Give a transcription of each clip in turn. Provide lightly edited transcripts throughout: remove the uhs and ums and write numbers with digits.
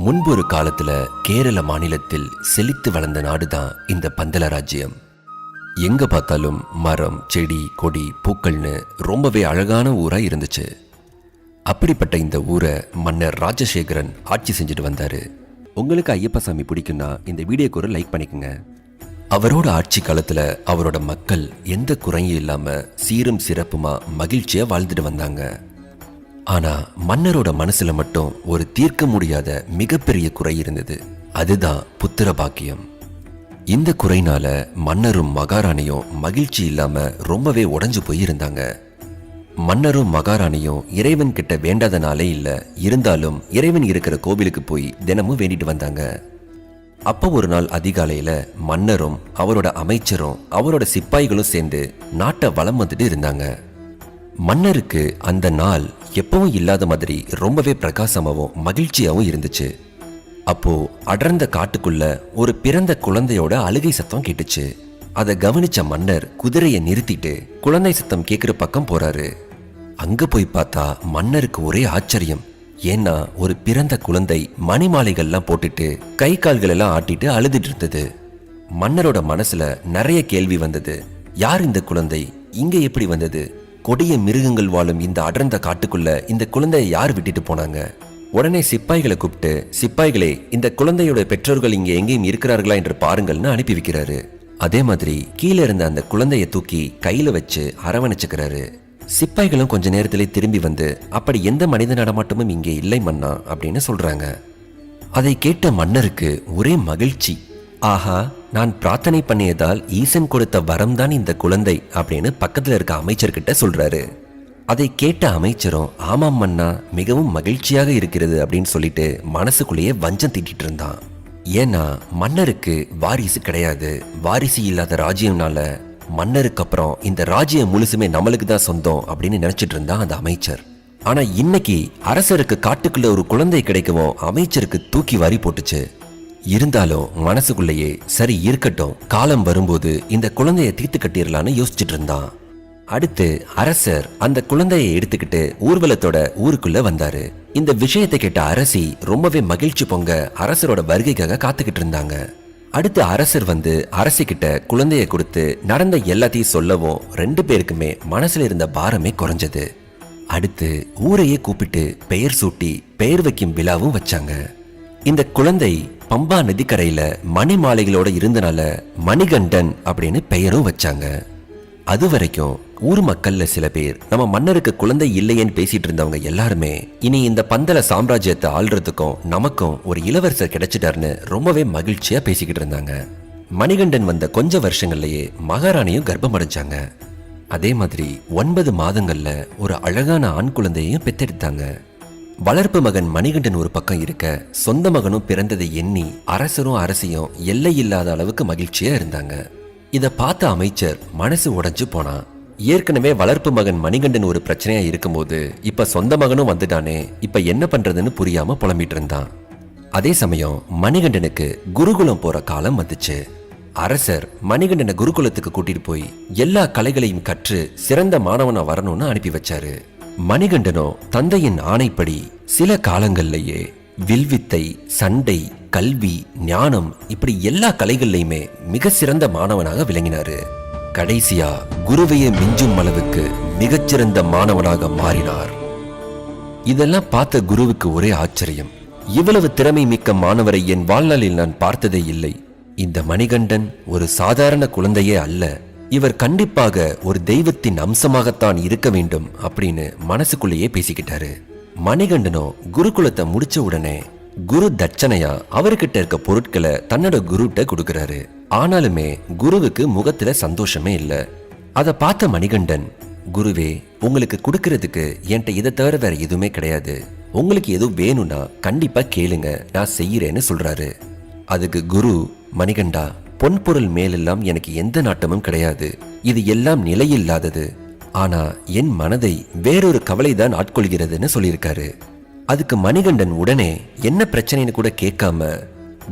முன்பு ஒரு காலத்துல கேரள மாநிலத்தில் செழித்து வளர்ந்த நாடுதான் இந்த பந்தல ராஜ்யம். எங்க பார்த்தாலும் மரம், செடி, கொடி, பூக்கள்னு ரொம்பவே அழகான ஊரா இருந்துச்சு. அப்படிப்பட்ட இந்த ஊரை மன்னர் ராஜசேகரன் ஆட்சி செஞ்சுட்டு வந்தாரு. உங்களுக்கு ஐயப்பசாமி பிடிக்குன்னா இந்த வீடியோக்கு ஒரு லைக் பண்ணிக்கோங்க. அவரோட ஆட்சி காலத்துல அவரோட மக்கள் எந்த குறையும் இல்லாம சீரும் சிறப்புமா மகிழ்ச்சியா வாழ்ந்துட்டு வந்தாங்க. ஆனா மன்னரோட மனசுல மட்டும் ஒரு தீர்க்க முடியாத மிகப்பெரிய குறை இருந்தது. அதுதான் புத்திர பாக்கியம். இந்த குறைனால மன்னரும் மகாராணியும் மகிழ்ச்சி இல்லாம ரொம்பவே உடைஞ்சு போய் இருந்தாங்க. மன்னரும் மகாராணியும் இறைவன் கிட்ட வேண்டாத நாளே இல்ல. இருந்தாலும் இறைவன் இருக்கிற கோவிலுக்கு போய் தினமும் வேண்டிட்டு வந்தாங்க. அப்போ ஒரு நாள் அதிகாலையில மன்னரும் அவரோட அமைச்சரும் அவரோட சிப்பாய்களும் சேர்ந்து நாட்டை வலம் வந்துட்டு இருந்தாங்க. மன்னருக்கு அந்த நாள் எப்பவும் இல்லாத மாதிரி ரொம்பவே பிரகாசமாவும் மகிழ்ச்சியாவும் இருந்துச்சு. அப்போ அடர்ந்த காட்டுக்குள்ள ஒரு பிறந்த குழந்தையோட அழுகை சத்தம் கேட்டுச்சு. அதை கவனிச்ச மன்னர் குதிரையை நிறுத்திட்டு குழந்தை சத்தம் கேட்கிற பக்கம் போறாரு. அங்க போய் பார்த்தா மன்னருக்கு ஒரே ஆச்சரியம். ஏன்னா ஒரு பிறந்த குழந்தை மணிமாலைகள்லாம் போட்டுட்டு கை கால்கள் எல்லாம் ஆட்டிட்டு அழுதுட்டு இருந்தது. மன்னரோட மனசுல நிறைய கேள்வி வந்தது. யார் இந்த குழந்தை? இங்க எப்படி வந்தது? கொடிய மிருகங்கள் வாழும் இந்த அடர்ந்த காட்டுக்குள்ள இந்த குழந்தையை யார் விட்டுட்டு போனாங்க? உடனே சிப்பாய்களை கூப்பிட்டு, சிப்பாய்களே, இந்த குழந்தையோட பெற்றோர்கள் இங்க எங்கேயும் இருக்கிறார்களா என்று பாருங்கள்னு அனுப்பி வைக்கிறாரு. அதே மாதிரி கீழே இருந்த அந்த குழந்தைய தூக்கி கையில வச்சு அரவணைச்சுக்கிறாரு. சிப்பாய்களும் கொஞ்ச நேரத்திலே திரும்பி வந்து, அப்படி எந்த மனித நடமாட்டமும் இங்கே இல்லை மன்னா அப்படின்னு சொல்றாங்க. அதை கேட்ட மன்னருக்கு ஒரே மகிழ்ச்சி. ஆஹா, நான் பிரார்த்தனை பண்ணியதால் ஈசன் கொடுத்த வரம் தான் இந்த குழந்தை அப்படின்னு பக்கத்துல இருக்க அமைச்சர்கிட்ட சொல்றாரு. அதை கேட்ட அமைச்சரும், ஆமாம் மன்னா, மிகவும் மகிழ்ச்சியாக இருக்கிறது அப்படின்னு சொல்லிட்டு மனசுக்குள்ளேயே வஞ்சம் தீட்டிட்டு இருந்தான். ஏன்னா மன்னருக்கு வாரிசு கிடையாது. வாரிசு இல்லாத ராஜ்யம்னால மன்னருக்கு அப்புறம் இந்த ராஜ்யம் முழுசுமே நம்மளுக்கு தான் சொந்தம் அப்படின்னு நினைச்சிட்டு இருந்தான் அந்த அமைச்சர். ஆனா இன்னைக்கு அரசருக்கு காட்டுக்குள்ள ஒரு குழந்தை கிடைக்கவும் அமைச்சருக்கு தூக்கி வாரி போட்டுச்சு. இருந்தாலும் மனசுக்குள்ளேயே சரி இருக்கட்டும், காலம் வரும்போது இந்த குழந்தைய தீர்த்து கட்டிடலான்னு யோசிச்சுட்டு இருந்தான். அடுத்து அரசர் அந்த குழந்தையை எடுத்துக்கிட்டு ஊர்வலத்தோட ஊருக்குள்ள வந்தாரு. இந்த விஷயத்தை கேட்ட அரசி ரொம்பவே மகிழ்ச்சி பொங்க அரசரோட வருகைக்காக காத்துக்கிட்டு இருந்தாங்க. அடுத்து அரசர் வந்து அரசி கிட்ட குழந்தைய கொடுத்து நடந்த எல்லாத்தையும் சொல்லவும் ரெண்டு பேருக்குமே மனசுல இருந்த பாரமே குறைஞ்சது. அடுத்து ஊரையே கூப்பிட்டு பெயர் சூட்டி பெயர் வைக்கும் விழாவும் வச்சாங்க. இந்த குழந்தை பம்பா நதிக்கரையில மணி மாலைகளோட இருந்தனால மணிகண்டன் அப்படின்னு பெயரும் வச்சாங்க. அது வரைக்கும் ஊர் மக்கள்ல சில பேர் நம்ம மன்னருக்கு குழந்தை இல்லையேன்னு பேசிட்டு இருந்தவங்க எல்லாருமே இனி இந்த பந்தல சாம்ராஜ்யத்தை ஆள்றதுக்கும் நமக்கும் ஒரு இளவரசர் கிடைச்சிட்டாருன்னு ரொம்பவே மகிழ்ச்சியா பேசிக்கிட்டு இருந்தாங்க. மணிகண்டன் வந்த கொஞ்ச வருஷங்கள்லயே மகாராணியும் கர்ப்பம் அடைஞ்சாங்க. அதே மாதிரி 9 மாதங்கள்ல ஒரு அழகான ஆண் குழந்தையையும் பெத்தெடுத்தாங்க. வளர்ப்பு மகன் மணிகண்டன் ஒரு பக்கம் இருக்க, சொந்த மகனும் பிறந்ததை எண்ணி அரசரும் அரசியும் எல்லை இல்லாத அளவுக்கு மகிழ்ச்சியா இருந்தாங்க. இத பார்த்த அமைச்சர் மனசு உடைஞ்சு போனான். ஏற்கனவே வளர்ப்பு மகன் மணிகண்டன் ஒரு பிரச்சனையா இருக்கும்போது இப்ப சொந்த மகனும் வந்துட்டானே, இப்ப என்ன பண்றதுன்னு புரியாம புலம்பிட்டு இருந்தான். அதே சமயம் மணிகண்டனுக்கு குருகுலம் போற காலம் வந்துச்சு. அரசர் மணிகண்டனை குருகுலத்துக்கு கூட்டிட்டு போய் எல்லா கலைகளையும் கற்று சிறந்த மாணவனா வரணும்னு அனுப்பி வச்சாரு. மணிகண்டனோ தந்தையின் ஆணைப்படி சில காலங்கள்லயே வில்வித்தை, சண்டை, கல்வி, ஞானம் இப்படி எல்லா கலைகள்லையுமே மிக சிறந்த மாணவனாக விளங்கினாரு. கடைசியா குருவையே மிஞ்சும் அளவுக்கு மிகச்சிறந்த மாணவனாக மாறினார். இதெல்லாம் பார்த்த குருவுக்கு ஒரே ஆச்சரியம். இவ்வளவு திறமை மிக்க மாணவரை என் வாழ்நாளில் நான் பார்த்ததே இல்லை. இந்த மணிகண்டன் ஒரு சாதாரண குழந்தையே அல்ல. இவர் கண்டிப்பாக ஒரு தெய்வத்தின் அம்சமாகத்தான் இருக்க வேண்டும் அப்படின்னு மனசுக்குள்ளேயே பேசிக்கிட்டாரு. மணிகண்டனோ குருகுலத்தை முடிச்ச உடனே குரு தட்சணையா அவர்கிட்ட இருக்க பொருட்களை தன்னோட குருட்ட கொடுக்கறாரு. ஆனாலுமே குருவுக்கு முகத்துல சந்தோஷமே இல்ல. அதை பார்த்த மணிகண்டன், குருவே, உங்களுக்கு கொடுக்கறதுக்கு என்கிட்ட இதை தவிர வேற எதுவுமே கிடையாது. உங்களுக்கு எதுவும் வேணும்னா கண்டிப்பா கேளுங்க, நான் செய்யறேன்னு சொல்றாரு. அதுக்கு குரு, மணிகண்டா, பொன்பொருள் மேலெல்லாம் எனக்கு எந்த நாட்டமும் கிடையாது. இது எல்லாம் நிலையில்லாதது. ஆனா என் மனதை வேறொரு கவலைதான் ஆட்கொள்கிறதுன்னு சொல்லியிருக்காரு. அதுக்கு மணிகண்டன் உடனே என்ன பிரச்சனைன்னு கூட கேட்காம,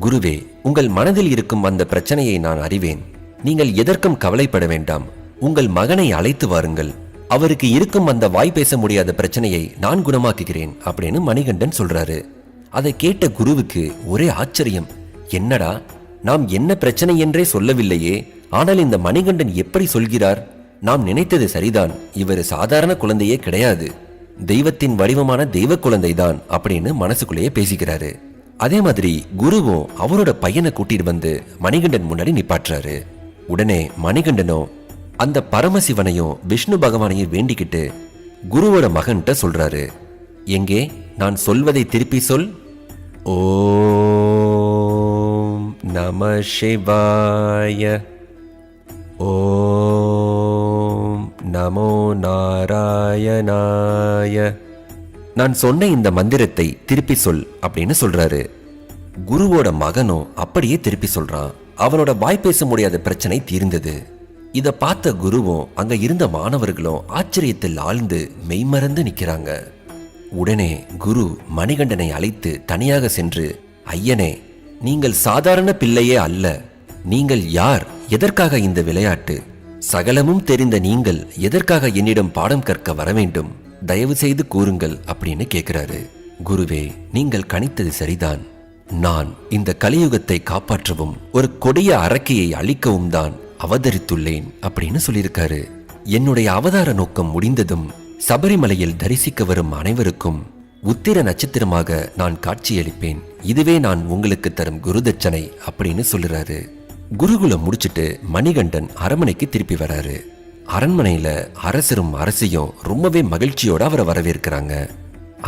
குருவே, உங்கள் மனதில் இருக்கும் அந்த பிரச்சனையை நான் அறிவேன். நீங்கள் எதற்கும் கவலைப்பட வேண்டாம். உங்கள் மகனை அழைத்து வாருங்கள். அவருக்கு இருக்கும் அந்த வாய் பேச முடியாத பிரச்சனையை நான் குணமாக்குகிறேன் அப்படின்னு மணிகண்டன் சொல்றாரு. அதை கேட்ட குருவுக்கு ஒரே ஆச்சரியம். என்னடா, நாம் என்ன பிரச்சனை என்றே சொல்லவில்லையே, ஆனால் இந்த மணிகண்டன் எப்படி சொல்கிறார்? நாம் நினைத்தது சரிதான், இவர் சாதாரண குழந்தையே கிடையாது, தெய்வத்தின் வடிவமான தெய்வ குழந்தைதான் அப்படின்னு மனசுக்குள்ளேயே பேசிக்கிறாரு. அதே மாதிரி குருவும் அவரோட பையனை கூட்டிட்டு வந்து மணிகண்டன் முன்னாடி நிப்பாட்டுறாரு. உடனே மணிகண்டனோ அந்த பரமசிவனையும் விஷ்ணு பகவானையும் வேண்டிக்கிட்டு குருவோட மகன்கிட்ட சொல்றாரு, எங்கே நான் சொல்வதை திருப்பி சொல். ஓம் நம சிவாய, ஓம் நமோ நாராயணாய. நான் சொன்ன இந்த மந்திரத்தை திருப்பி சொல் அப்படின்னு சொல்றாரு. குருவோட மகனும் அப்படியே திருப்பி சொல்றான். அவனோட வாய் பேச முடியாத பிரச்சனை தீர்ந்தது. இத பார்த்த குருவும் அங்க இருந்த மாணவர்களும் ஆச்சரியத்தில் ஆழ்ந்து மெய்மறந்து நிக்கிறாங்க. உடனே குரு மணிகண்டனை அழைத்து தனியாக சென்று, ஐயனே, நீங்கள் சாதாரண பிள்ளையே அல்ல, நீங்கள் யார், எதற்காக இந்த விளையாட்டு, சகலமும் தெரிந்த நீங்கள் எதற்காக என்னிடம் பாடம் கற்க வர வேண்டும், தயவு செய்து கூறுங்கள் அப்படின்னு கேட்கிறாரு. குருவே, நீங்கள் கணித்தது சரிதான், நான் இந்த கலியுகத்தை காப்பாற்றவும் ஒரு கொடிய அரக்கையை அழிக்கவும் தான் அவதரித்துள்ளேன் அப்படின்னு சொல்லியிருக்காரு. என்னுடைய அவதார நோக்கம் முடிந்ததும் சபரிமலையில் தரிசிக்க வரும் அனைவருக்கும் உத்திர நட்சத்திரமாக நான் காட்சியளிப்பேன், இதுவே நான் உங்களுக்கு தரும் குருதட்சணை அப்படின்னு சொல்லுறாரு. குருகுலம் முடிச்சிட்டு மணிகண்டன் அரண்மனைக்கு திருப்பி வராரு. அரண்மனையில அரசரும் அரசியும் ரொம்பவே மகிழ்ச்சியோட அவரை வரவேற்கிறாங்க.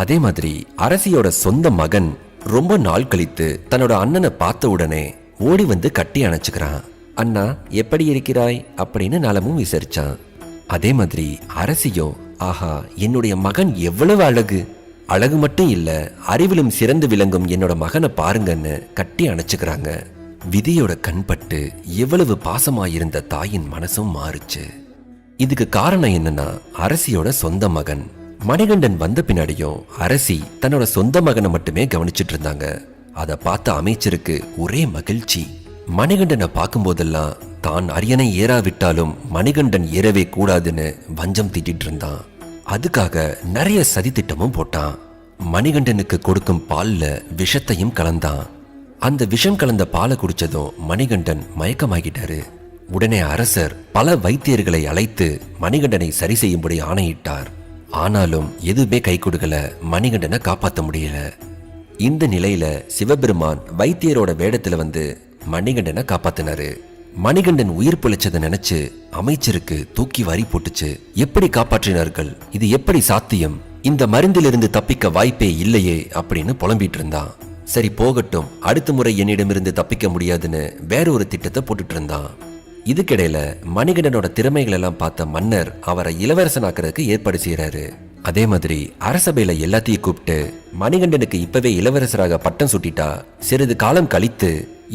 அதே மாதிரி அரசியோட சொந்த மகன் ரொம்ப நாள் கழித்து தன்னோட அண்ணனை பார்த்த உடனே ஓடி வந்து கட்டி அணைச்சுக்கிறான். அண்ணா, எப்படி இருக்கிறாய் அப்படின்னு நலமும் விசாரிச்சான். அதே மாதிரி அரசியும், ஆஹா, என்னுடைய மகன் எவ்வளவு அழகு, அழகு மட்டும் இல்ல, அறிவிலும் சிறந்து விளங்கும் என்னோட மகனை பாருங்கன்னு கட்டி அணைச்சுக்கிறாங்க. விதியோட கண்பட்டு எவ்வளவு பாசமாயிருந்த தாயின் மனசும் மாறுச்சு. இதுக்கு காரணம் என்னன்னா, அரசியோட சொந்த மகன். மணிகண்டன் வந்த பின்னாடியும் அரசி தன்னோட சொந்த மகனை மட்டுமே கவனிச்சுட்டு இருந்தாங்க. அதை பார்த்த அமைச்சருக்கு ஒரே மகிழ்ச்சி. மணிகண்டனை பார்க்கும் போதெல்லாம் தான் அரியணை ஏறாவிட்டாலும் மணிகண்டன் ஏறவே கூடாதுன்னு வஞ்சம் தீட்டிட்டு இருந்தான். அதுக்காக நிறைய சதி திட்டமும் போட்டான். மணிகண்டனுக்கு கொடுக்கும் பால்ல விஷத்தையும் கலந்தான். அந்த விஷம் கலந்த பாலை குடிச்சதும் மணிகண்டன் மயக்கமாகிட்டாரு. உடனே அரசர் பல வைத்தியர்களை அழைத்து மணிகண்டனை சரி செய்யும்படி ஆணையிட்டார். ஆனாலும் எதுவுமே கை கொடுக்கல, மணிகண்டனை காப்பாற்ற முடியல. இந்த நிலையில சிவபெருமான் வைத்தியரோட வேடத்துல வந்து மணிகண்டனை காப்பாத்தினாரு. மணிகண்டன் உயிர் பிழைச்சதை நினைச்சு அமைச்சருக்கு தூக்கி வாரி போட்டுச்சு. எப்படி காப்பாற்றினார்கள், இது எப்படி சாத்தியம், இந்த மருந்திலிருந்து தப்பிக்க வாய்ப்பே இல்லையே அப்படின்னு புலம்பிட்டு இருந்தான். சரி போகட்டும், அடுத்த முறை என்னிடமிருந்து தப்பிக்க முடியாதுன்னு வேற ஒரு திட்டத்தை போட்டுட்டு இருந்தான். இதுக்கிடையில மணிகண்டனோட திறமைகள் எல்லாம் பார்த்த மன்னர் அவரை இளவரசனாக்குறதுக்கு ஏற்பாடு செய்யறாரு. அதே மாதிரி அரசபையில எல்லாத்தையும் கூப்பிட்டு, மணிகண்டனுக்கு இப்பவே இளவரசராக பட்டம் சூட்டிட்டா சிறிது காலம் கழித்து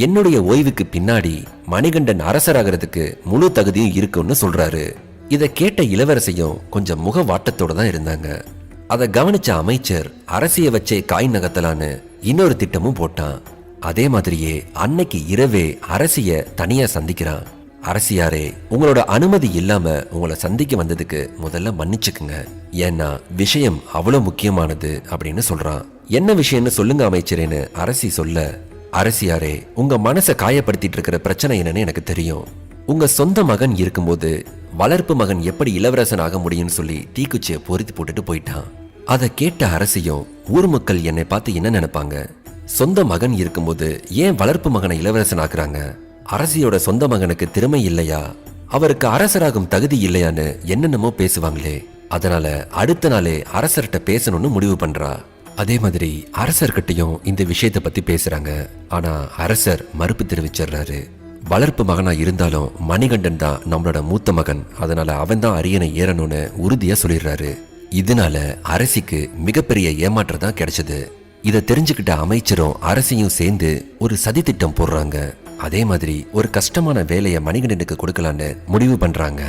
என்னுடைய ஓய்வுக்கு பின்னாடி மணிகண்டன் அரசராகிறதுக்கு முழு தகுதியும் இருக்குன்னு சொல்றாரு. இதை கேட்ட இளவரசையும் கொஞ்சம் முக வாட்டத்தோட தான் இருந்தாங்க. அதை கவனிச்ச அமைச்சர் அரசிய வச்சே காய் நகத்தலான்னு இன்னொரு திட்டமும் போட்டான். அதே மாதிரியே அன்னைக்கு இரவே அரசிய தனியா சந்திக்கிறான். அரசியாரே, உங்களோட அனுமதி இல்லாம உங்களை சந்திக்க வந்ததுக்கு முதல்ல மன்னிச்சுக்குங்க, ஏன்னா விஷயம் அவ்வளவு முக்கியமானது அப்படின்னு சொல்றான். என்ன விஷயம்னு சொல்லுங்க அமைச்சரேன்னு அரசி சொல்ல, அரசியாரே, உங்க மனசை காயப்படுத்திட்டு இருக்கிற பிரச்சனை என்னன்னு எனக்கு தெரியும். உங்க சொந்த மகன் இருக்கும்போது வளர்ப்பு மகன் எப்படி இளவரசன் ஆக முடியும்னு சொல்லி தீக்குச்சியை பொருத்தி போட்டுட்டு போயிட்டான். அதை கேட்ட அரசியும், ஊர் மக்கள் என்னை பார்த்து என்ன நினைப்பாங்க, சொந்த மகன் இருக்கும்போது ஏன் வளர்ப்பு மகனை இளவரசன் ஆக்குறாங்க, அரசியோட சொந்த மகனுக்கு திறமை இல்லையா, அவருக்கு அரசராகும் தகுதி இல்லையான்னு என்னென்னமோ பேசுவாங்களே, அதனால அடுத்த நாளே அரசர்கிட்ட பேசணும்னு முடிவு பண்றா. அதே மாதிரி அரசர்கிட்டையும் இந்த விஷயத்தை பத்தி பேசுறாங்க. ஆனா அரசர் மறுப்பு தெரிவிச்சிடுறாரு. வளர்ப்பு மகனா இருந்தாலும் மணிகண்டன் தான் நம்மளோட மூத்த மகன், அதனால அவன் தான் அரியணை ஏறணும்னு உறுதியா சொல்லிடுறாரு. இதனால அரசிக்கு மிகப்பெரிய ஏமாற்றம் தான் கிடைச்சது. இதை தெரிஞ்சுக்கிட்ட அமைச்சரும் அரசியும் சேர்ந்து ஒரு சதி திட்டம் போடுறாங்க. அதே மாதிரி ஒரு கஷ்டமான வேலையை மணிகண்டனுக்கு கொடுக்கலான்னு முடிவு பண்றாங்க.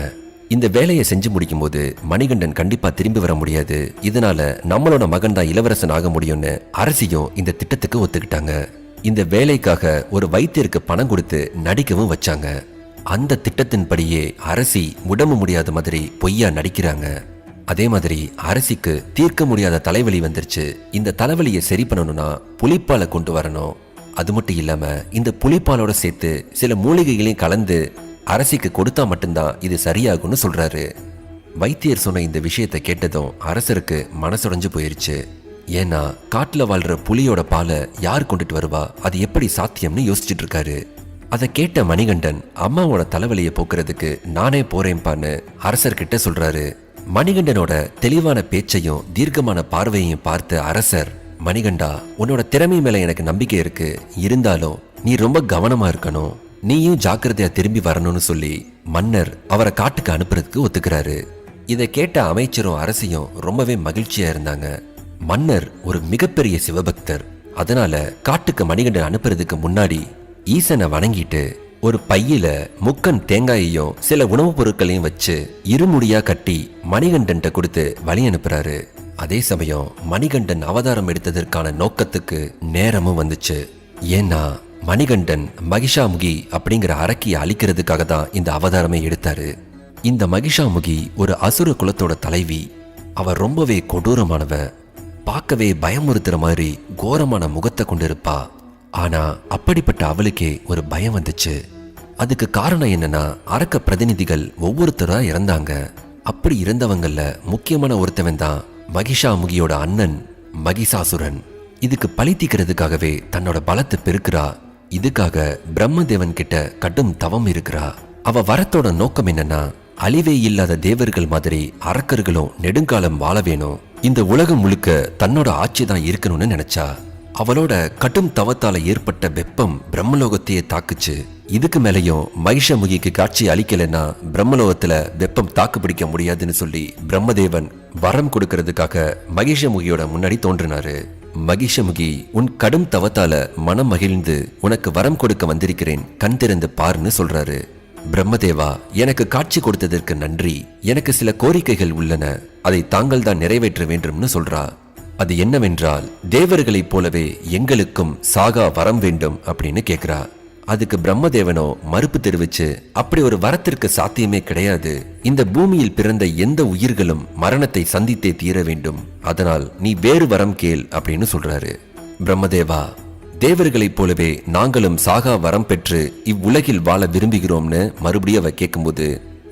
இந்த வேலையை செஞ்சு முடிக்கும் போது மணிகண்டன் கண்டிப்பா திரும்பி வர முடியாது, இதனால நம்மளோட மகன் தான் இளவரசன் ஆக முடியும்னு அரசியும் இந்த திட்டத்துக்கு ஒத்துக்கிட்டாங்க. இந்த வேலைக்காக ஒரு வைத்தியருக்கு பணம் கொடுத்து நடிக்கவும் வச்சாங்க. அந்த திட்டத்தின்படியே அரசி உடம்பு முடியாத மாதிரி பொய்யா நடிக்கிறாங்க. அதே மாதிரி அரசிக்கு தீர்க்க முடியாத தலைவலி வந்துருச்சு. இந்த தலைவலியை சரி பண்ணணும்னா புலிப்பாலை கொண்டு வரணும். அது மட்டும் இல்லாம இந்த புலிப்பாலோட சேர்த்து சில மூலிகைகளையும் கலந்து அரசிக்கு கொடுத்தா மட்டும்தான் இது சரியாகும்னு சொல்றாரு. வைத்தியர் சொன்ன இந்த விஷயத்தை கேட்டதும் அரசருக்கு மனசுடைஞ்சு போயிருச்சு. ஏன்னா காட்டுல வாழ்ற புலியோட பாலை யார் கொண்டுட்டு வருவா, அது எப்படி சாத்தியம்னு யோசிச்சுட்டு இருக்காரு. அதை கேட்ட மணிகண்டன் அம்மாவோட தலைவலியை போக்குறதுக்கு நானே போறேன்பான்னு அரசர்கிட்ட சொல்றாரு. மணிகண்டனோட தெளிவான பேச்சையும் தீர்க்கமான பார்வையையும் பார்த்து அரசர், மணிகண்டா, உன்னோட திறமை மேல எனக்கு நம்பிக்கை இருக்கு, இருந்தாலும் நீ ரொம்ப கவனமா இருக்கணும், நீயும் ஜாக்கிரதையா திரும்பி வரணும்னு சொல்லி மன்னர் அவரை காட்டுக்கு அனுப்புறதுக்கு ஒத்துக்கிறாரு. இதை கேட்ட அமைச்சரும் அரசியும் ரொம்பவே மகிழ்ச்சியா இருந்தாங்க. மன்னர் ஒரு மிகப்பெரிய சிவபக்தர். அதனால காட்டுக்கு மணிகண்டன் அனுப்புறதுக்கு முன்னாடி ஈசனை வணங்கிட்டு ஒரு பையில முக்கன் தேங்காயையும் சில உணவுப் பொருட்களையும் வச்சு இருமுடியா கட்டி மணிகண்டன் கொடுத்து வழி அனுப்புறாரு. அதே சமயம் மணிகண்டன் அவதாரம் எடுத்ததற்கான நோக்கத்துக்கு நேரமும் வந்துச்சு. ஏன்னா மணிகண்டன் மகிஷாமுகி அப்படிங்கிற அரக்கியை அழிக்கிறதுக்காக தான் இந்த அவதாரமே எடுத்தாரு. இந்த மகிஷாமுகி ஒரு அசுர குலத்தோட தலைவி. அவ ரொம்பவே கொடூரமானவ. பார்க்கவே பயமுறுத்துற மாதிரி கோரமான முகத்தை கொண்டிருப்பா. ஆனா அப்படிப்பட்ட அவளுக்கே ஒரு பயம் வந்துச்சு. அதுக்கு காரணம் என்னன்னா, அரக்க பிரதிநிதிகள் ஒவ்வொருத்தரா இறந்தாங்க. அப்படி இறந்தவங்கல்ல முக்கியமான ஒருத்தவன் தான் மகிஷாமுகியோட அண்ணன் மகிஷாசுரன். இதுக்கு பழி தீக்கிறதுக்காகவே தன்னோட பலத்தை பெருக்கிறா. இதுக்காக பிரம்மதேவன் கிட்ட கடும் தவம் இருக்கிறா. அவ வரத்தோட நோக்கம் என்னன்னா, அழிவே இல்லாத தேவர்கள் மாதிரி அரக்கர்களும் நெடுங்காலம் வாழ வேணும், இந்த உலகம் முழுக்க தன்னோட ஆட்சி தான் இருக்கணும்னு நினைச்சா. அவளோட கடும் தவத்தால ஏற்பட்ட வெப்பம் பிரம்மலோகத்தையே தாக்குச்சு. இதுக்கு மேலையும் மகிஷமுகிக்கு காட்சி அளிக்கலைன்னா பிரம்மலோகத்துல வெப்பம் தாக்கு பிடிக்க முடியாதுன்னு சொல்லி பிரம்மதேவன் வரம் கொடுக்கறதுக்காக மகிஷமுகியோட முன்னாடி தோன்றினாரு. மகிஷமுகி, உன் கடும் தவத்தால மனம் மகிழ்ந்து உனக்கு வரம் கொடுக்க வந்திருக்கிறேன், கண் திறந்து பாருன்னு சொல்றாரு. பிரம்மதேவா, எனக்கு காட்சி கொடுத்ததற்கு நன்றி. எனக்கு சில கோரிக்கைகள் உள்ளன, அதை தாங்கள் தான் நிறைவேற்ற வேண்டும்னு சொல்றா. அது என்னவென்றால், தேவர்களைப் போலவே எங்களுக்கும் சாகா வரம் வேண்டும் அப்படின்னு கேக்குறா. அதுக்கு பிரம்மதேவனோ மறுப்பு தெரிவிச்சு, அப்படி ஒரு வரத்திற்கு சாத்தியமே கிடையாது. இந்த பூமியில் பிறந்த எந்த உயிர்களும் மரணத்தை சந்தித்தே தீர வேண்டும். அதனால் நீ வேறு வரம் கேள் அப்படின்னு சொல்றாரு. பிரம்மதேவா, தேவர்களைப் போலவே நாங்களும் சாகா வரம் பெற்று இவ்வுலகில் வாழ விரும்புகிறோம்னு மறுபடியும் அவ கேட்கும்போது,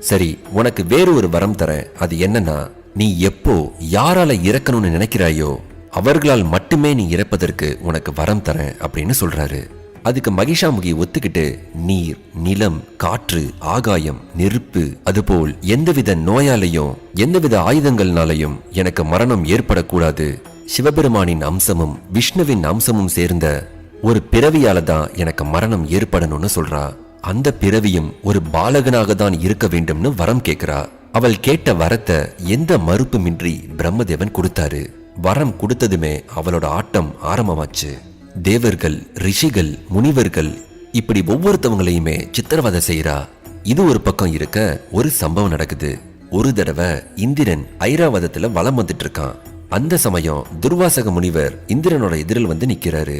சரி, உனக்கு வேறு ஒரு வரம் தரேன். அது என்னன்னா, நீ எப்போ யாரால இறக்கணும்னு நினைக்கிறாயோ அவர்களால் மட்டுமே நீ இறப்பதற்கு உனக்கு வரம் தரேன் அப்படின்னு சொல்றாரு. அதுக்கு மகிஷாமுகி ஒத்துக்கிட்டு, நீர், நிலம், காற்று, ஆகாயம், நெருப்பு, அதுபோல் எந்தவித நோயாலையும் எந்தவித ஆயுதங்கள்னாலையும் எனக்கு மரணம் ஏற்படக்கூடாது. சிவபெருமானின் அம்சமும் விஷ்ணுவின் அம்சமும் சேர்ந்த ஒரு பிறவியால தான் எனக்கு மரணம் ஏற்படணும்னு சொல்றா. அந்த பிறவியும் ஒரு பாலகனாக தான் இருக்க வேண்டும்னு வரம் கேட்கிறா. அவள் கேட்ட வரத்தை எந்த மறுப்புமின்றி பிரம்மதேவன் கொடுத்தாரு. வரம் கொடுத்ததுமே அவளோட ஆட்டம் ஆரம்பமாச்சு. தேவர்கள், ரிஷிகள், முனிவர்கள் இப்படி ஒவ்வொருத்தவங்களையுமே சித்திரவதை செய்யறா. இது ஒரு பக்கம் இருக்க, ஒரு சம்பவம் நடக்குது. ஒரு தடவை இந்திரன் ஐராவதத்துல வலம் வந்துட்டு இருக்கான். அந்த சமயம் துர்வாசக முனிவர் இந்திரனோட எதிரில் வந்து நிக்கிறாரு.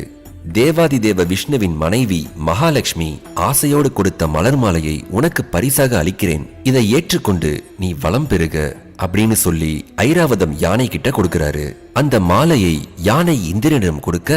தேவாதி தேவ விஷ்ணுவின் மனைவி மகாலட்சுமி ஆசையோடு கொடுத்த மலர் மாலையை உனக்கு பரிசாக அளிக்கிறேன், இதை ஏற்றுக்கொண்டு நீ வளம் பெறுக அப்படின்னு சொல்லி ஐராவதம் யானை கிட்ட கொடுக்கிறாரு. அந்த மாலையை யானை இந்திரனிடம் கொடுக்க,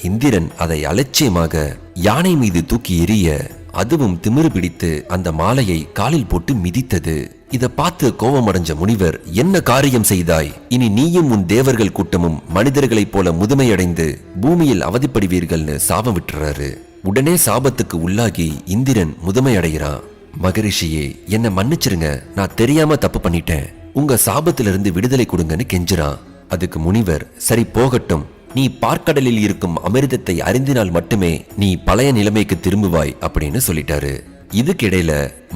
இந்திரன் அதை அலட்சியமாக யானை மீது தூக்கி எறிய, அதுவும் திமிரு பிடித்து அந்த மாலையை காலில் போட்டு மிதித்தது. இத பார்த்து கோபமடைஞ்ச முனிவர், என்ன காரியம் செய்தாய்? இனி நீயும் உன் தேவர்கள் கூட்டமும் மனிதர்களைப் போல முதுமையடைந்து பூமியில் அவதிப்படுவீர்கள்னு சாபம் விட்டுறாரு. உடனே சாபத்துக்கு உள்ளாகி இந்திரன் முதுமையடைகிறான். மகரிஷியே, என்ன மன்னிச்சிருங்க, நான் தெரியாம தப்பு பண்ணிட்டேன், உங்க சாபத்திலிருந்து விடுதலை கொடுங்கன்னு கெஞ்சுறான். அதுக்கு முனிவர், சரி போகட்டும், நீ பார்க்கடலில் இருக்கும் அமிர்தத்தை அறிந்தினால் மட்டுமே நீ பழைய நிலைமைக்கு திரும்புவாய் அப்படின்னு சொல்லிட்டாரு. இதுக்கிடையில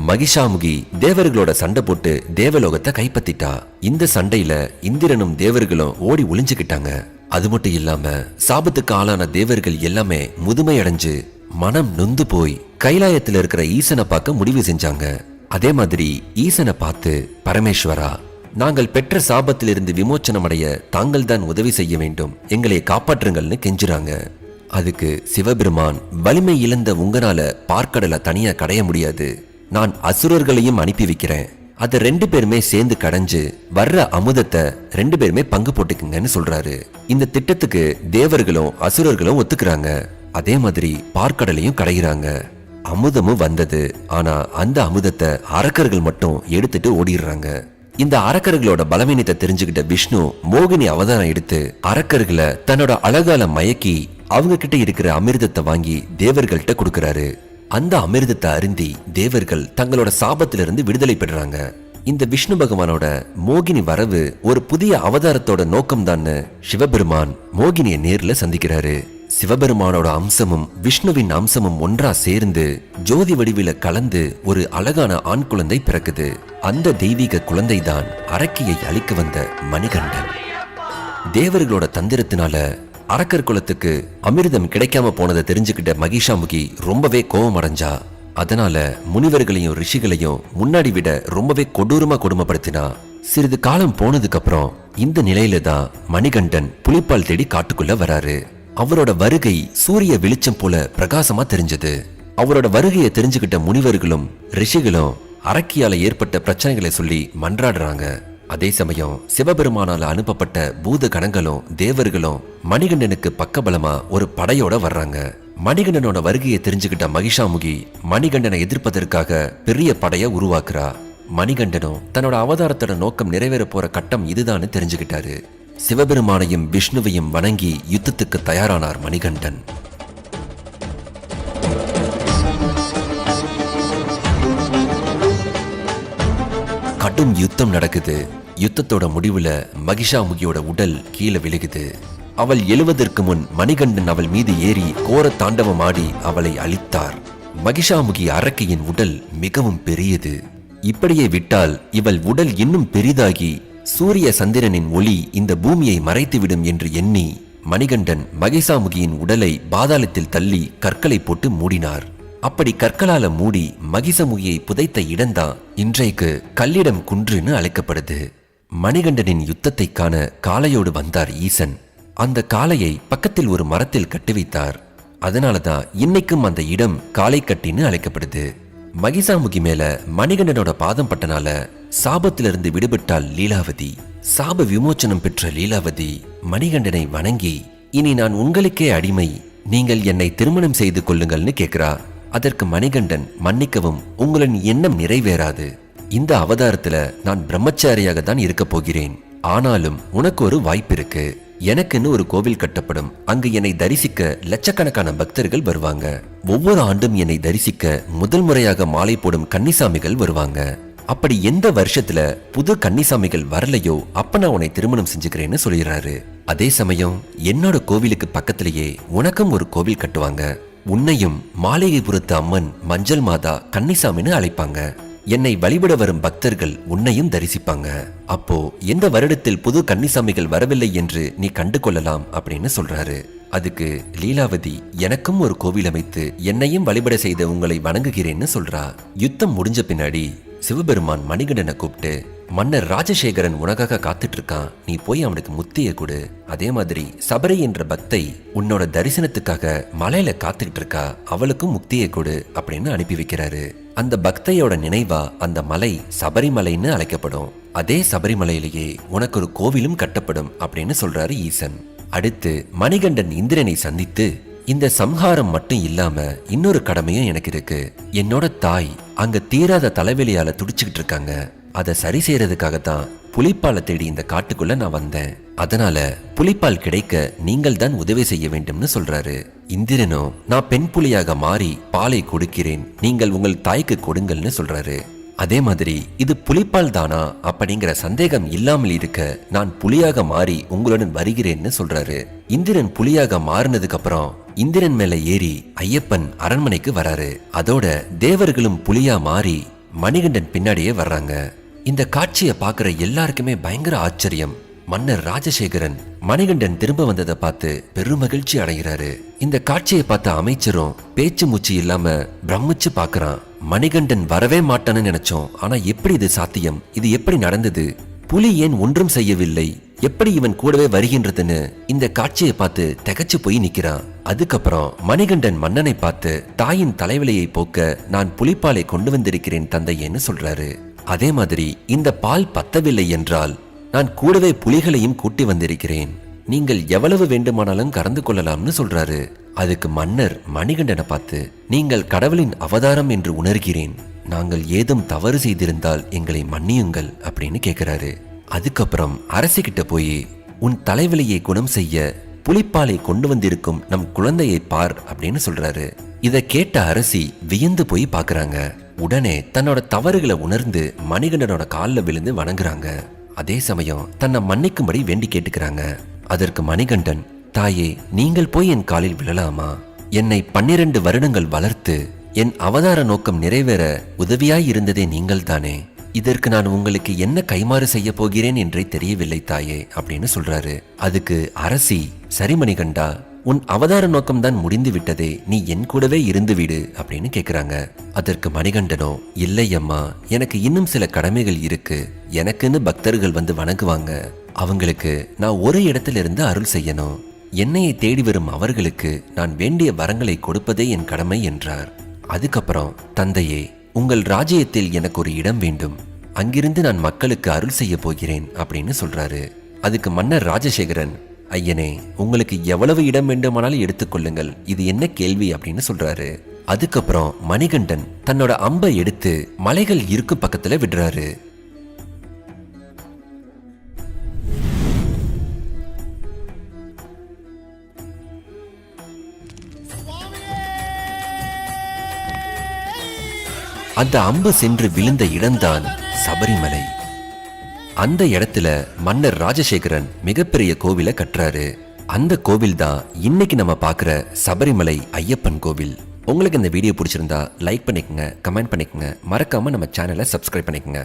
மகிஷாமுகி தேவர்களோட சண்டை போட்டு தேவலோகத்தை கைப்பற்றிட்டா. இந்த சண்டையில இந்திரனும் தேவர்களும் ஓடி ஒளிஞ்சுக்கிட்டாங்க. அது மட்டும் இல்லாம சாபத்துக்கு ஆளான தேவர்கள் எல்லாமே முதுமை அடைஞ்சு மனம் நொந்து போய் கைலாயத்தில் இருக்கிற ஈசனை பார்க்க முடிவு செஞ்சாங்க. அதே மாதிரி ஈசனை பார்த்து, பரமேஸ்வரா, நாங்கள் பெற்ற சாபத்திலிருந்து விமோச்சனம் அடைய தாங்கள் தான் உதவி செய்ய வேண்டும், எங்களை காப்பாற்றுங்கள்னு கெஞ்சுறாங்க. அதுக்கு சிவபெருமான், வலிமை இழந்த உங்களால பார்க்கடலை தனியா கடைய முடியாது, நான் அசுரர்களையும் அனுப்பி வைக்கிறேன், அதை 2 பேருமே சேர்ந்து கடைஞ்சு வர்ற அமுதத்தை 2 பேருமே பங்கு போட்டுக்குங்கன்னு சொல்றாரு. இந்த திட்டத்துக்கு தேவர்களும் அசுரர்களும் ஒத்துக்கிறாங்க. அதே மாதிரி பார்க்கடலையும் கடைகிறாங்க. அமுதமும் வந்தது. ஆனா அந்த அமுதத்தை அரக்கர்கள் மட்டும் எடுத்துட்டு ஓடிடுறாங்க. இந்த அரக்கர்களோட பலவீனத்தை தெரிஞ்சுக்கிட்ட விஷ்ணு மோகினி அவதாரம் எடுத்து அரக்கர்களை தன்னோட அழகால மயக்கி அவங்க கிட்ட இருக்கிற அமிர்தத்தை வாங்கி தேவர்கள்ட்ட கொடுக்கறாரு. அந்த அமிர்தத்தை அருந்தி தேவர்கள் தங்களோட சாபத்திலிருந்து விடுதலை பெறாங்க. இந்த விஷ்ணு பகவானோட மோகினி வரவு ஒரு புதிய அவதாரத்தோட நோக்கம் தான் சிவபெருமான் மோகினியை நேர்ல சந்திக்கிறாரு. சிவபெருமானோட அம்சமும் விஷ்ணுவின் அம்சமும் ஒன்றா சேர்ந்து ஜோதி வடிவில கலந்து ஒரு அழகான ஆண் குழந்தை பிறக்குது. அந்த தெய்வீக குழந்தை தான் அரக்கியை அழிக்க வந்த மணிகண்டன். தேவர்களோட தந்திரத்தினால அரக்கர் குலத்துக்கு அமிர்தம் கிடைக்காம போனதை தெரிஞ்சுக்கிட்ட மகிஷாமுகி ரொம்பவே கோபம் அடைஞ்சா. அதனால முனிவர்களையும் ரிஷிகளையும் முன்னாடி விட ரொம்பவே கொடூரமா கொடுமைப்படுத்தினா. சிறிது காலம் போனதுக்கு அப்புறம் இந்த நிலையில தான் மணிகண்டன் புலிப்பால் தேடி காட்டுக்குள்ள வராரு. அவரோட வருகை சூரிய வெளிச்சம் போல பிரகாசமா தெரிஞ்சது. அவரோட வருகையை தெரிஞ்சுக்கிட்ட முனிவர்களும் ரிஷிகளும் அரக்கியால ஏற்பட்ட பிரச்சனைகளை சொல்லி மன்றாடுறாங்க. அதே சமயம் சிவபெருமானால அனுப்பப்பட்ட பூத கணங்களும் தேவர்களும் மணிகண்டனுக்கு பக்கபலமா ஒரு படையோட வர்றாங்க. மணிகண்டனோட வருகையை தெரிஞ்சுக்கிட்ட மகிஷாமுகி மணிகண்டனை எதிர்ப்பதற்காக பெரிய படைய உருவாக்குறா. மணிகண்டனும் தன்னோட அவதாரத்தோட நோக்கம் நிறைவேற போற கட்டம் இதுதான்னு தெரிஞ்சுக்கிட்டாரு. சிவபெருமானையும் விஷ்ணுவையும் வணங்கி யுத்தத்துக்கு தயாரானார் மணிகண்டன். கடும் யுத்தம் நடக்குது. யுத்தத்தோட முடிவுல மகிஷாமுகியோட உடல் கீழே விழுகுது. அவள் எழுவதற்கு முன் மணிகண்டன் அவள் மீது ஏறி கோர தாண்டவம் ஆடி அவளை அழித்தார். மகிஷாமுகி அரக்கியின் உடல் மிகவும் பெரியது. இப்படியே விட்டால் இவள் உடல் இன்னும் பெரிதாகி சூரிய சந்திரனின் ஒளி இந்த பூமியை மறைத்துவிடும் என்று எண்ணி மணிகண்டன் மகிஷாமுகியின் உடலை பாதாளத்தில் தள்ளி கற்களை போட்டு மூடினார். அப்படி கற்களால மூடி மகிஷமுகியை புதைத்த இடம்தான் இன்றைக்கு கல்லிடம் குன்றுன்னு அழைக்கப்படுது. மணிகண்டனின் யுத்தத்தை காண காளையோடு வந்தார் ஈசன். அந்த காளையை பக்கத்தில் ஒரு மரத்தில் கட்டி வைத்தார். அதனாலதான் இன்னைக்கும் அந்த இடம் காளை கட்டின்னு அழைக்கப்படுது. மகிஷாமுகி மேல மணிகண்டனோட பாதம் பட்டனால சாபத்திலிருந்து விடுபட்டால் லீலாவதி. சாப விமோச்சனம் பெற்ற லீலாவதி மணிகண்டனை வணங்கி, இனி நான் உங்களுக்கே அடிமை, நீங்கள் என்னை திருமணம் செய்து கொள்ளுங்கள்னு கேட்கிறா. அதற்கு மணிகண்டன், மன்னிக்கவும், உங்களின் எண்ணம் நிறைவேறாது. இந்த அவதாரத்துல நான் பிரம்மச்சாரியாக தான் இருக்க போகிறேன். ஆனாலும் உனக்கு ஒரு வாய்ப்பு இருக்கு. எனக்குன்னு ஒரு கோவில் கட்டப்படும். அங்கு என்னை தரிசிக்க லட்சக்கணக்கான பக்தர்கள் வருவாங்க. ஒவ்வொரு ஆண்டும் என்னை தரிசிக்க முதல் முறையாக மாலை போடும் கன்னிசாமிகள் வருவாங்க. அப்படி எந்த வருஷத்துல புது கன்னிசாமிகள் வரலையோ அப்ப நான் உன்னை திருமணம் செஞ்சுக்கிறேன்னு சொல்லிடுறாரு. அதே சமயம் என்னோட கோவிலுக்கு பக்கத்திலேயே உனக்கும் ஒரு கோவில் கட்டுவாங்க. உன்னையும் மாளிகைபுரத்து அம்மன் மஞ்சள் மாதா கன்னிசாமின்னு அழைப்பாங்க. என்னை வழிபட வரும் பக்தர்கள் உன்னையும் தரிசிப்பாங்க. அப்போ எந்த வருடத்தில் புது கன்னிசாமிகள் வரவில்லை என்று நீ கண்டு கொள்ளலாம் அப்படின்னு சொல்றாரு. அதுக்கு லீலாவதி, எனக்கும் ஒரு கோவில் அமைத்து என்னையும் வழிபட செய்த உங்களை வணங்குகிறேன்னு சொல்றா. யுத்தம் முடிஞ்ச பின்னாடி சிவபெருமான் மணிகண்டனை கூப்பிட்டு, மன்னர் ராஜசேகரன் உனக்காக காத்துட்டு இருக்கான், நீ போய் அவனுக்கு முத்திய கொடு. அதே மாதிரி சபரி என்ற பக்தை உன்னோட தரிசனத்துக்காக மலையில காத்துக்கிட்டு இருக்கா, அவளுக்கும் முக்தியை கொடு அப்படின்னு அனுப்பி வைக்கிறாரு. அந்த பக்தையோட நினைவா அந்த மலை சபரிமலைன்னு அழைக்கப்படும். அதே சபரிமலையிலேயே உனக்கு ஒரு கோவிலும் கட்டப்படும் அப்படின்னு சொல்றாரு ஈசன். அடுத்து மணிகண்டன் இந்திரனை சந்தித்து, இந்த சம்ஹாரம் மட்டும் இல்லாம இன்னொரு கடமையும் எனக்கு இருக்கு. என்னோட தாய் அங்க தீராத தலைவலியால துடிச்சுக்கிட்டு இருக்காங்க. அதை சரி செய்யறதுக்காகத்தான் புலிப்பாலை தேடி இந்த காட்டுக்குள்ள நான் வந்தேன். அதனால புலிப்பால் கிடைக்க நீங்கள் தான் உதவி செய்ய வேண்டும்னு சொல்றாரு. இந்திரனோ, நான் பெண் புலியாக மாறி பாலை கொடுக்கிறேன், நீங்கள் உங்கள் தாய்க்கு கொடுங்கள்னு சொல்றாரு. அதே மாதிரி இது புலிப்பால் தானா அப்படிங்கிற சந்தேகம் இல்லாமல் இருக்க நான் புலியாக மாறி உங்களுடன் வருகிறேன்னு சொல்றாரு. இந்திரன் புலியாக மாறினதுக்கு அப்புறம் இந்திரன் மேல ஏறி ஐயப்பன் அரண்மனைக்கு வராரு. அதோட தேவர்களும் புலியா மாறி மணிகண்டன் பின்னாடியே வர்றாங்க. இந்த காட்சியை பாக்குற எல்லாருக்குமே பயங்கர ஆச்சரியம். மன்னர் ராஜசேகரன் மணிகண்டன் திரும்ப வந்ததை பார்த்து பெருமகிழ்ச்சி அடைகிறாரு. இந்த காட்சியை பார்த்த அமைச்சரும் பேச்சு மூச்சு இல்லாம பிரமிச்சு பாக்குறான். மணிகண்டன் வரவே மாட்டான்னு நினைச்சோம், ஆனா எப்படி இது சாத்தியம்? இது எப்படி நடந்தது? புலி ஏன் ஒன்றும் செய்யவில்லை? எப்படி இவன் கூடவே வருகின்றதுன்னு இந்த காட்சியை பார்த்து திகைச்சு போய் நிக்கிறான். அதுக்கப்புறம் மணிகண்டன் மன்னனை பார்த்து, தாயின் தலைவலியை போக்க நான் புலிப்பாலை கொண்டு வந்திருக்கிறேன் தந்தையேன்னு சொல்றாரு. அதே மாதிரி இந்த பால் பத்தவில்லை என்றால் நான் கூடவே புலிகளையும் கூட்டி வந்திருக்கிறேன், நீங்கள் எவ்வளவு வேண்டுமானாலும் கறந்து கொள்ளலாம்னு சொல்றாரு. அதுக்கு மன்னர் மணிகண்டனை பார்த்து, நீங்கள் கடவுளின் அவதாரம் என்று உணர்கிறேன், நாங்கள் ஏதும் தவறு செய்திருந்தால் எங்களை மன்னியுங்கள் அப்படின்னு கேட்கிறாரு. அதுக்கப்புறம் அரசிக்கிட்ட போய், உன் தலைவலியை குணம் செய்ய புலிப்பாலை கொண்டு வந்திருக்கும் நம் குழந்தையை பார் அப்படின்னு சொல்றாரு. இத கேட்ட அரசி வியந்து போய் பாக்குறாங்க. உடனே தன்னோட தவறுகளை உணர்ந்து மணிகண்டனோட காலில் விழுந்து வணங்குறாங்க. அதே சமயம் தன்னை மன்னிக்கும்படி வேண்டி கேட்டுக்கிறாங்க. அதற்கு மணிகண்டன், தாயே, நீங்கள் போய் என் காலில் விழலாமா? என்னை 12 வருடங்கள் வளர்த்து என் அவதார நோக்கம் நிறைவேற உதவியாய் இருந்ததே நீங்கள் தானே. இதற்கு நான் உங்களுக்கு என்ன கைமாறு செய்ய போகிறேன் என்றே தெரியவில்லை தாயே அப்படின்னு சொல்றாரு. அதுக்கு அரசி, சரி மணிகண்டா, உன் அவதார நோக்கம் தான் முடிந்து விட்டதே, நீ என் கூடவே இருந்து விடு அப்படின்னு கேக்குறாங்க. அதற்கு மணிகண்டனோ, இல்லை அம்மா, எனக்கு இன்னும் சில கடமைகள் இருக்கு, எனக்குன்னு பக்தர்கள் வந்து வணங்குவாங்க, அவங்களுக்கு நான் ஒரு இடத்துல இருந்து அருள் செய்யணும், என்னையை தேடி வரும் அவர்களுக்கு நான் வேண்டிய வரங்களை கொடுப்பதே என் கடமை என்றார். அதுக்கப்புறம், தந்தையே, உங்கள் ராஜ்யத்தில் எனக்கு ஒரு இடம் வேண்டும், அங்கிருந்து நான் மக்களுக்கு அருள் செய்ய போகிறேன் அப்படின்னு சொல்றாரு. அதுக்கு மன்னர் ராஜசேகரன், ஐயனே, உங்களுக்கு எவ்வளவு இடம் வேண்டுமானாலும் எடுத்துக்கொள்ளுங்கள், இது என்ன கேள்வி அப்படின்னு சொல்றாரு. அதுக்கப்புறம் மணிகண்டன் தன்னோட அம்பை எடுத்து மலைகள் இருக்கும் பக்கத்துல விடுறாரு. அந்த அம்பு சென்று விழுந்த இடம்தான் சபரிமலை. அந்த இடத்துல மன்னர் ராஜசேகரன் மிகப்பெரிய கோவிலை கட்டுறாரு. அந்த கோவில் தான் இன்னைக்கு நம்ம பார்க்குற சபரிமலை ஐயப்பன் கோவில். உங்களுக்கு இந்த வீடியோ பிடிச்சிருந்தா லைக் பண்ணிக்கங்க, கமெண்ட் பண்ணிக்கங்க, மறக்காம நம்ம சேனலை சப்ஸ்கிரைப் பண்ணிக்கங்க.